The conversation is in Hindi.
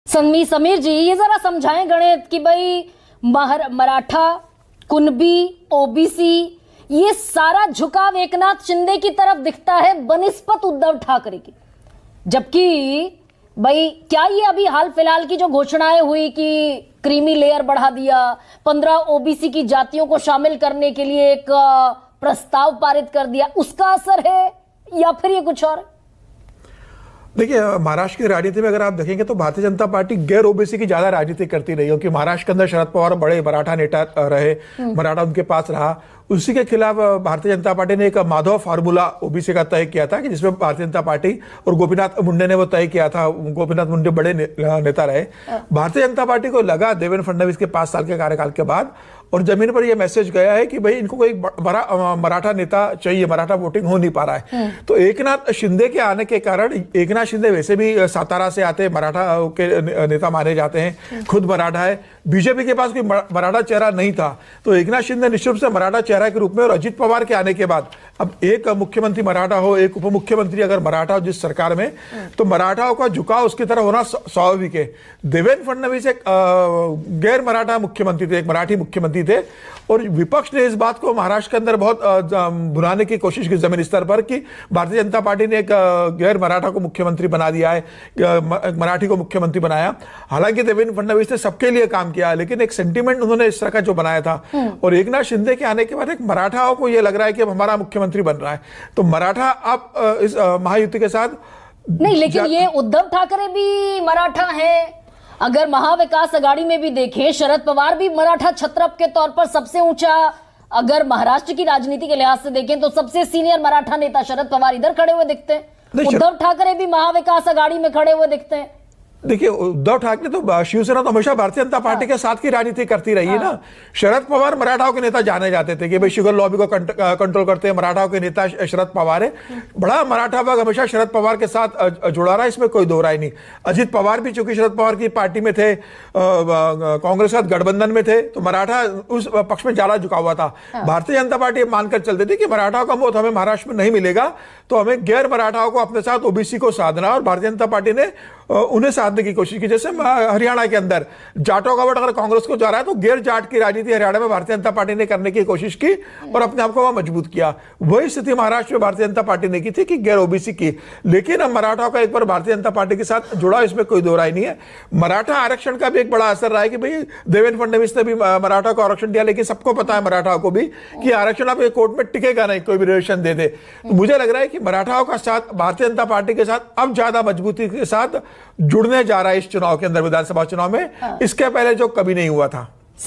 सन्मी समीर जी, ये जरा समझाएं गणित कि भाई मराठा, कुणबी, ओबीसी, ये सारा झुकाव एकनाथ शिंदे की तरफ दिखता है बनिस्पत उद्धव ठाकरे की। जबकि भाई क्या ये अभी हाल फिलहाल की जो घोषणाएं हुई कि क्रीमी लेयर बढ़ा दिया, 15 ओबीसी की जातियों को शामिल करने के लिए एक प्रस्ताव पारित कर दिया, उसका असर है या फिर ये कुछ और? देखिए, महाराष्ट्र की राजनीति में अगर आप देखेंगे तो भारतीय जनता पार्टी गैर ओबीसी की ज्यादा राजनीति करती रही, क्योंकि महाराष्ट्र के अंदर शरद पवार बड़े मराठा नेता रहे, मराठा उनके पास रहा। उसी के खिलाफ भारतीय जनता पार्टी ने एक माधव फार्मूला ओबीसी का तय किया था कि जिसमें भारतीय जनता पार्टी और गोपीनाथ मुंडे ने वो तय किया था। गोपीनाथ मुंडे बड़े नेता रहे। भारतीय जनता पार्टी को लगा देवेंद्र फडणवीस के 5 साल के कार्यकाल के बाद, और जमीन पर यह मैसेज गया है कि भाई इनको कोई बड़ा मराठा नेता चाहिए, मराठा वोटिंग हो नहीं पा रहा है। तो एकनाथ शिंदे के आने के कारण, एकनाथ शिंदे वैसे भी सातारा से आते, मराठा के नेता माने जाते हैं, खुद मराठा है, बीजेपी के पास कोई मराठा चेहरा नहीं था, तो एकनाथ शिंदे निश्चित रूप से मराठा चेहरा के रूप में, और अजित पवार के आने के बाद अब एक मुख्यमंत्री मराठा हो, एक उप मुख्यमंत्री अगर मराठा हो जिस सरकार में, तो मराठाओं का झुकाव उसकी तरह होना स्वाभाविक है। देवेंद्र फडणवीस एक गैर मराठा मुख्यमंत्री थे, एक मराठी मुख्यमंत्री थे, और विपक्ष ने इस बात को महाराष्ट्र के अंदर बहुत भुनाने की कोशिश की जमीन स्तर पर कि भारतीय जनता पार्टी ने एक गैर मराठा को मुख्यमंत्री बना दिया है, मराठी को मुख्यमंत्री बनाया। हालांकि देवेंद्र फडणवीस ने सबके लिए काम किया, लेकिन एक सेंटीमेंट उन्होंने इस तरह का जो बनाया था, और एकनाथ शिंदे के आने के बाद एक मराठाओं को यह लग रहा है कि अब हमारा मुख्यमंत्री बन रहा है, तो मराठा अब इस महायुति के साथ नहीं। लेकिन ये उद्धव ठाकरे भी मराठा है। अगर महाविकास आघाड़ी में भी देखें, शरद पवार भी मराठा छत्रप के तौर पर सबसे ऊंचा, अगर महाराष्ट्र की राजनीति के लिहाज से देखें तो सबसे सीनियर मराठा नेता शरद पवार इधर खड़े हुए दिखते हैं, उद्धव ठाकरे भी महाविकास आघाड़ी में खड़े हुए दिखते हैं। देखिए, उद्धव ठाकरे तो शिवसेना तो हमेशा भारतीय जनता पार्टी के साथ की राजनीति करती रही है ना। शरद पवार मराठाओं के नेता जाने जाते थे कि भाई शुगर लॉबी को कंट्रोल करते हैं, मराठाओं के नेता शरद पवार है। बड़ा मराठा वर्ग हमेशा शरद पवार के साथ जुड़ा रहा है, इसमें कोई दो राय नहीं। अजित पवार भी चूंकि शरद पवार की पार्टी में थे, कांग्रेस के साथ गठबंधन में थे, तो मराठा उस पक्ष में ज्यादा झुका हुआ था। भारतीय जनता पार्टी मानकर चलते थे कि मराठाओं का वोट हमें महाराष्ट्र में नहीं मिलेगा, तो हमें गैर मराठाओं को अपने साथ ओबीसी को साधना, और भारतीय जनता पार्टी ने उन्हें साधने की कोशिश की। जैसे हरियाणा के अंदर जाटों का वोट अगर कांग्रेस को जा रहा है, तो गैर जाट की राजनीति हरियाणा में भारतीय जनता पार्टी ने करने की कोशिश की और अपने आप को वहां मजबूत किया। वही स्थिति महाराष्ट्र में भारतीय जनता पार्टी ने की थी कि गैर ओबीसी की। लेकिन अब मराठाओं का एक बार भारतीय जनता पार्टी के साथ जुड़ा, इसमें कोई दो राय नहीं है। मराठा आरक्षण का भी एक बड़ा असर रहा है कि भाई देवेंद्र फडणवीस ने भी मराठा को आरक्षण दिया, लेकिन सबको पता है मराठाओं को भी कि आरक्षण अब कोर्ट में टिकेगा नहीं, कोई भी रिजर्वेशन दे दे। तो मुझे लग रहा है कि मराठाओं का साथ भारतीय जनता पार्टी के साथ अब ज्यादा मजबूती के साथ जुड़ने जा रहा है इस चुनाव के अंदर, विधानसभा चुनाव में। इसके पहले जो कभी नहीं हुआ था।